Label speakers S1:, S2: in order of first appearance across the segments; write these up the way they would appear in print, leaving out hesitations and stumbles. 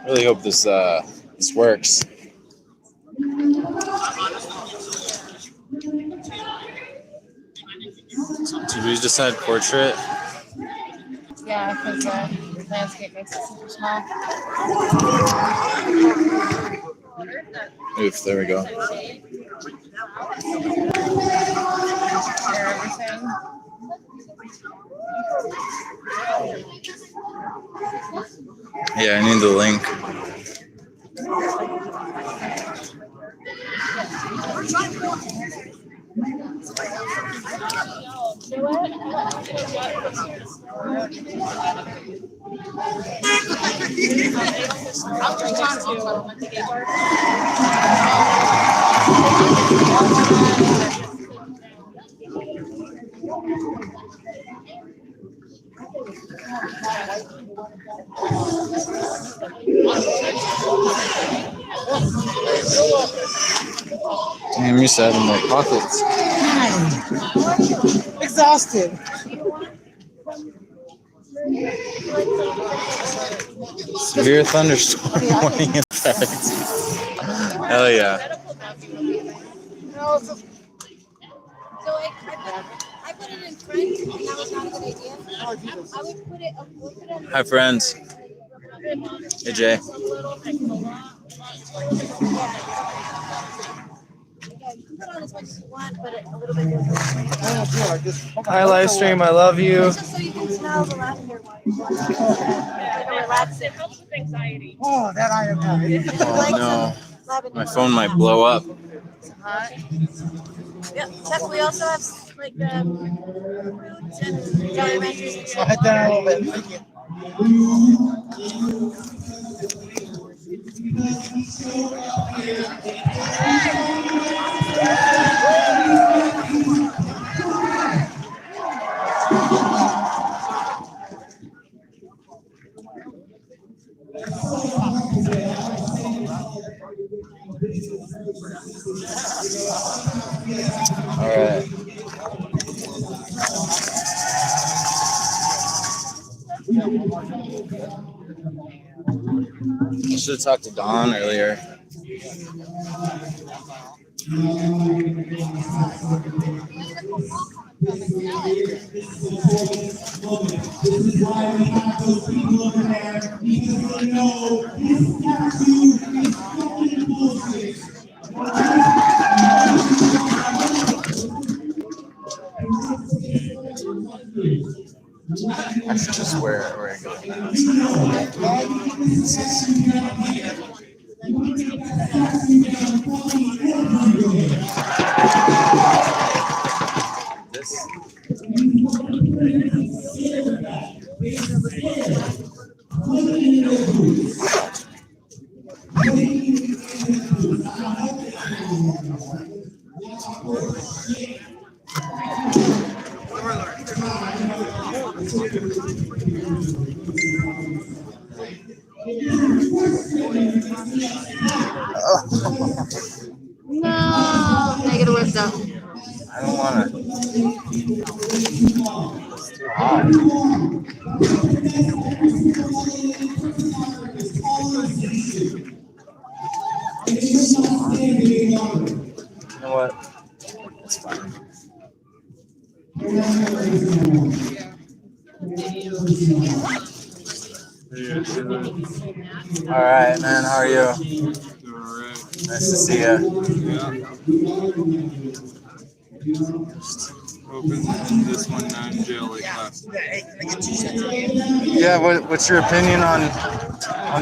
S1: Really hope this works. Did we decide portrait?
S2: Yeah, because the landscape makes it super small.
S1: Oof, there we go.
S2: Share everything.
S1: Yeah, I need the link. Damn, you're sad in my pockets.
S3: Exhausted.
S1: Severe thunderstorm warning in effect. Hell yeah.
S4: So I put it in front, and that was not a good idea. I would put it on.
S1: Hi, friends. Hey, Jay.
S4: Yeah, you can put on as much as you want, but a little bit different.
S3: Hi, live stream. I love you.
S4: Just so you can tell the lavender one.
S5: It helps with anxiety.
S3: Oh, that I am happy.
S1: Oh no, my phone might blow up.
S4: Yeah, Chuck, we also have like fruits and documentaries and
S3: I'll head down a little bit. Thank you.
S1: All right. I should have talked to Don earlier. I should just wear a regular This.
S2: No, negative wisdom.
S1: I don't want to. It's too hot. You know what? It's fine. All right, man. How are you? Nice to see you.
S6: Hoping this one not in jail like last time.
S1: Yeah. What's your opinion on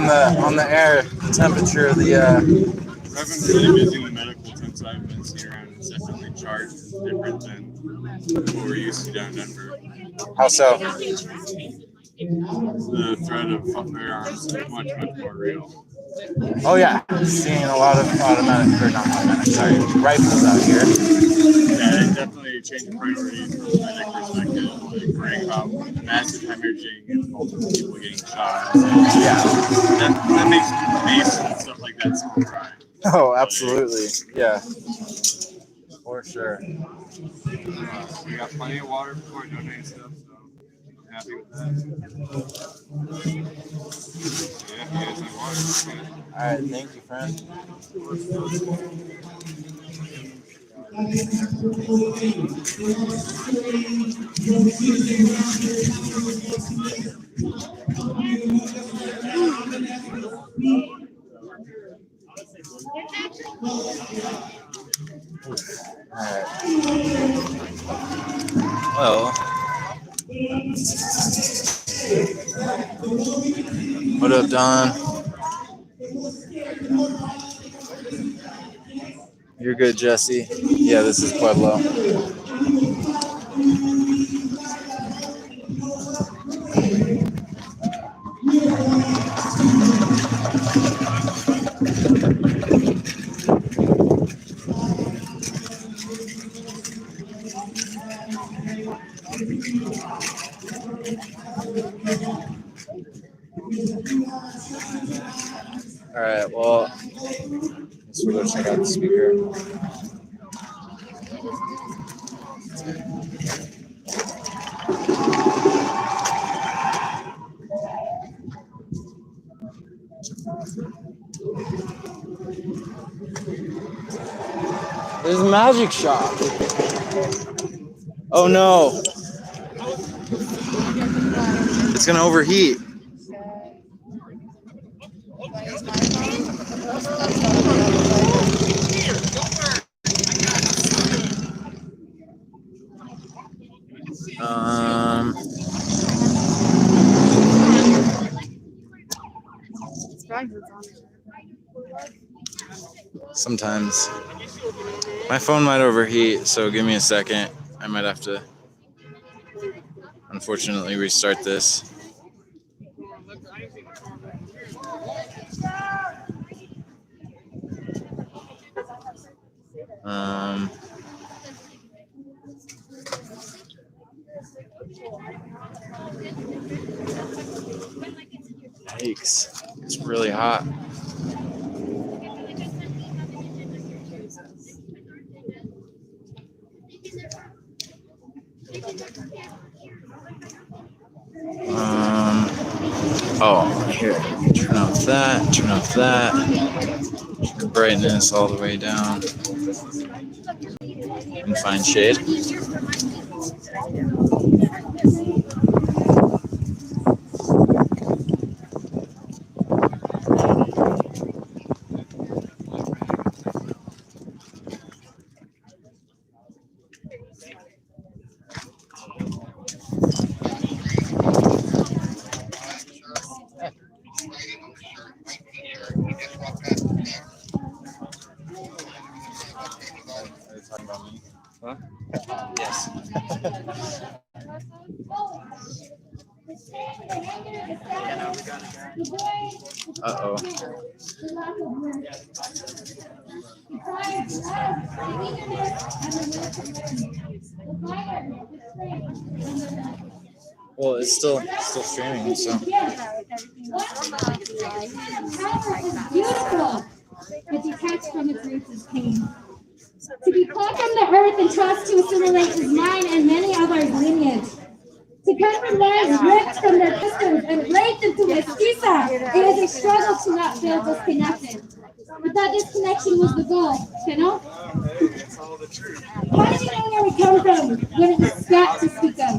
S1: the air temperature? The
S6: I haven't really been using the medical since I've been sitting around. It's definitely charged. It's different than what we're used to down in Denver.
S1: how so?
S6: The threat of firearms is much more real.
S1: Oh yeah, seeing a lot of rifles out here.
S6: Yeah, it definitely changed priorities from a medic perspective. Like worrying about massive hemorrhaging and multiple people getting shot. So,
S1: Yeah.
S6: that makes mace and stuff like that small fry.
S1: Oh, absolutely. Yeah. For sure.
S6: We got plenty of water before I donate stuff, so happy with that. Yeah, if you guys need water.
S1: All right, thank you, friend. All right. Well, what up, Don? You're good, Jesse. Yeah, this is Pueblo. All right, well, let's go check out the speaker. There's a magic shop. Oh no. It's gonna overheat. Sometimes my phone might overheat, so give me a second. I might have to unfortunately restart this. Yikes. It's really hot. Oh, here. Turn off that. Turn off that. The brightness all the way down. And find shade. Are you talking about me? Huh? Yes. Uh-oh. Well, it's still streaming, so.
S5: Beautiful, but detached from its roots is pain. To be plucked from the earth and tossed to assimilate is mine and many others' lineage. To come from lands ripped from their customs and raped into mestiza, it is a struggle to not feel disconnected. But that disconnection was the goal, you know? How do we know where we come from when it was scrapped to speak of?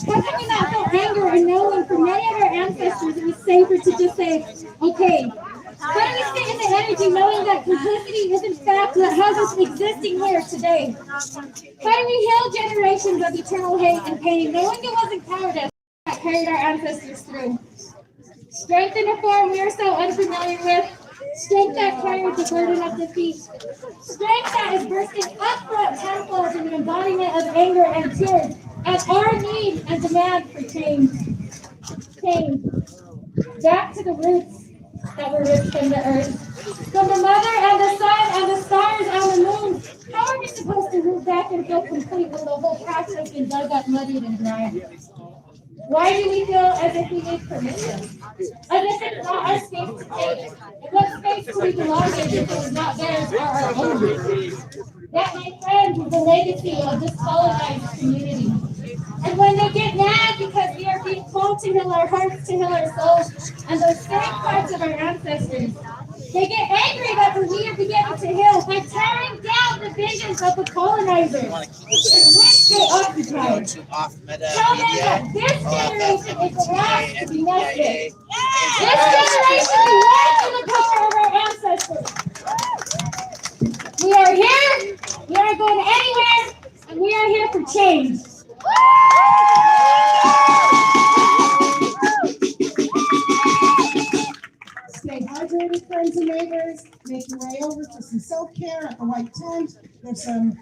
S5: How can we not feel anger and knowing for many of our ancestors it was safer to just say, okay? How do we stay in the energy knowing that complicity is in fact what has us existing here today? How do we heal generations of eternal hate and pain knowing it wasn't cowardice that carried our ancestors through? Strength in a form we are so unfamiliar with, strength that carries the burden of defeat, strength that is bursting up front tenfold in the embodiment of anger and tears at our need and demand for change. Change. Back to the roots that were ripped from the earth. From the mother and the sun and the stars and the moon, how are we supposed to root back and feel complete when the whole patch has been dug up, muddied, and dried? Why do we feel as if we need permission? As if it's not our space to take? What space do we belong in if it is not theirs or our own? That, my friends, is the legacy of this colonized community. And when they get mad because we are being called to heal our hearts, to heal our souls, and those same parts of our ancestors. They get angry that we are beginning to heal by tearing down the visions of the colonizers in which they occupied. Tell them that this generation is the last to be nested. This generation belongs to the power of our ancestors. We are here, we aren't going anywhere, and we are here for change.
S7: Stay hydrated, friends and neighbors. Make your way over to some self-care at the white tent. There's some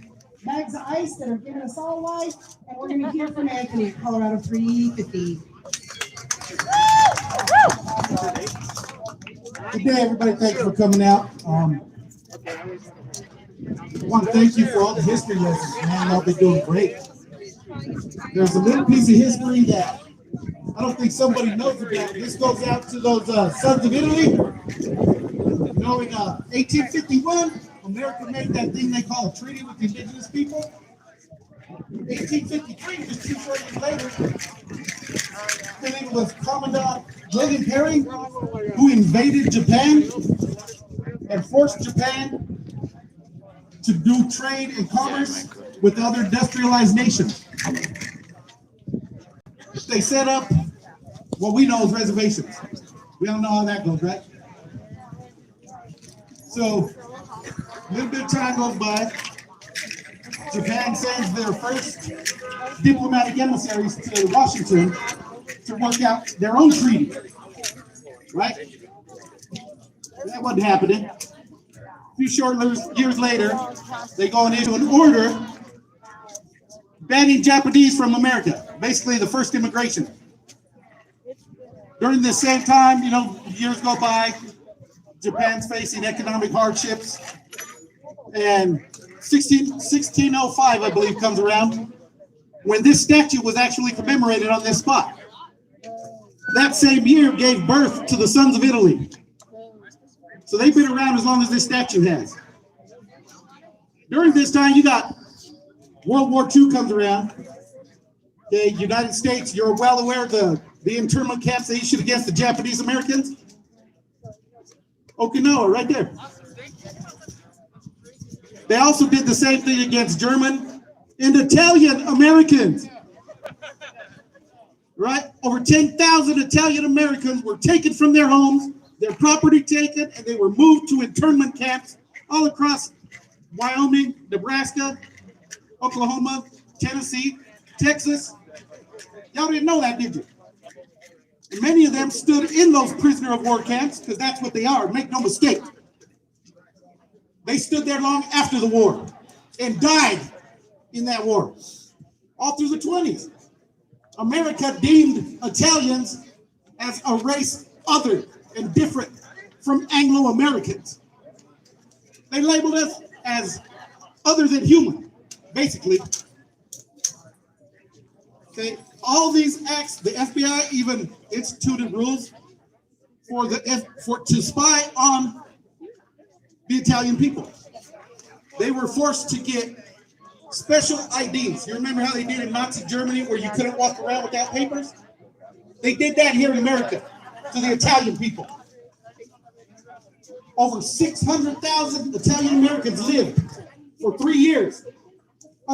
S7: bags of ice that are giving us all life. And we're going to hear from Anthony at Colorado 350.
S8: Good day, everybody. Thanks for coming out. I want to thank you for all the history lessons, man. Y'all been doing great. There's a little piece of history that I don't think somebody knows about. This goes out to those sons of Italy. You know, in 1851, America made that thing they call a treaty with the indigenous people. 1853, just 2 short years later, I think it was Commandant William Perry who invaded Japan and forced Japan to do trade and commerce with other industrialized nations. They set up what we know as reservations. We all know how that goes, right? So a little bit of time goes by. Japan sends their first diplomatic emissaries to Washington to work out their own treaty, right? That wasn't happening. A few short years later, they go and issue an order banning Japanese from America, basically the first immigration. During this same time, you know, years go by, Japan's facing economic hardships, and 1605, I believe, comes around, when this statue was actually commemorated on this spot. That same year gave birth to the Sons of Italy. So they've been around as long as this statue has. During this time, you got World War II comes around. The United States, you're well aware of the internment camps they issued against the Japanese Americans. Okinawa, right there. They also did the same thing against German and Italian Americans. Right? Over 10,000 Italian Americans were taken from their homes, their property taken, and they were moved to internment camps all across Wyoming, Nebraska, Oklahoma, Tennessee, Texas. Y'all didn't know that, did you? And many of them stood in those prisoner of war camps, because that's what they are, make no mistake. They stood there long after the war and died in that war, all through the 20s. America deemed Italians as a race other and different from Anglo-Americans. They labeled us as other than human, basically. Okay, all these acts, the FBI even instituted rules to spy on the Italian people. They were forced to get special IDs. You remember how they did in Nazi Germany where you couldn't walk around without papers? They did that here in America to the Italian people. Over 600,000 Italian Americans lived for 3 years